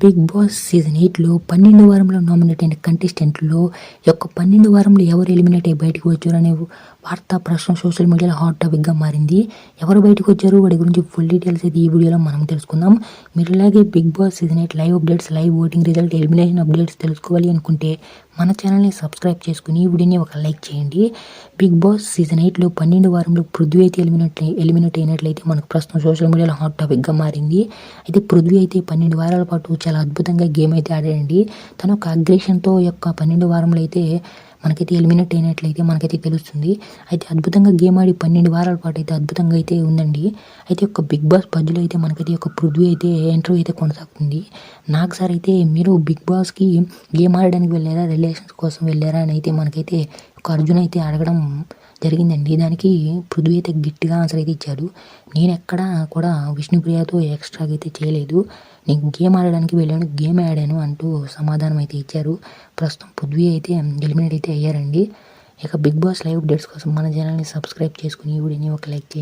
Big Boss season 8లో 12 వారంలో nominate అయిన కంటెస్టెంట్లో యొక్క 12 వారంలో ఎవరు ఎలిమినేట్ అయ్యి బయటకు వచ్చారు అనే వార్త ప్రస్తుతం సోషల్ మీడియాలో హాట్ టాపిక్గా మారింది. ఎవరు బయటకు వచ్చారు వాటి గురించి ఫుల్ డీటెయిల్స్ అయితే ఈ వీడియోలో మనం తెలుసుకుందాం. మీరు ఇలాగే Bigg Boss season 8 live updates, live voting result, elimination updates తెలుసుకోవాలి అనుకుంటే మన ఛానల్ని సబ్స్క్రైబ్ చేసుకుని ఈ వీడియోని ఒక లైక్ చేయండి. బిగ్ బాస్ సీజన్ 8లో 12 వారంలో పృథ్వీ అయితే ఎలిమినేట్ అయినట్లయితే మనకు ప్రస్తుతం సోషల్ మీడియాలో హాట్ టాపిక్గా మారింది. అయితే పృథ్వీ అయితే 12 వారాల పాటు చాలా అద్భుతంగా గేమ్ అయితే ఆడాడండి. తన ఒక అగ్రెషన్తో యొక్క 12 వారంలో అయితే మనకైతే ఎలిమినేట్ అయినట్లయితే మనకైతే తెలుస్తుంది. అయితే అద్భుతంగా గేమ్ ఆడి 12 వారాల పాటు అయితే అద్భుతంగా అయితే ఉందండి. అయితే ఒక బిగ్ బాస్ పద్యలో అయితే మనకైతే ఒక పృథ్వీ అయితే ఇంటర్వ్యూ అయితే కొనసాగుతుంది. నాకు సార్ అయితే మీరు బిగ్ బాస్కి గేమ్ ఆడడానికి వెళ్ళారా, రిలేషన్స్ కోసం వెళ్ళారా అని అయితే మనకైతే ఒక అర్జున్ అయితే అడగడం జరిగిందండి. దానికి పృథ్వీ అయితే గట్టిగా ఆన్సర్ అయితే ఇచ్చాడు. నేను ఎక్కడా కూడా విష్ణుప్రియతో ఎక్స్ట్రాగా అయితే చేయలేదు, నేను గేమ్ ఆడడానికి వెళ్ళాను, గేమ్ ఆడాను అంటూ సమాధానం అయితే ఇచ్చారు. ప్రస్తుతం పృథ్వీ అయితే ఎలిమినేట్ అయితే అయ్యారండి. ఇక బిగ్ బాస్ లైవ్ అప్డేట్స్ కోసం మన ఛానల్ని సబ్స్క్రైబ్ చేసుకుని ఈ వీడియోని ఒక లైక్ చేయండి.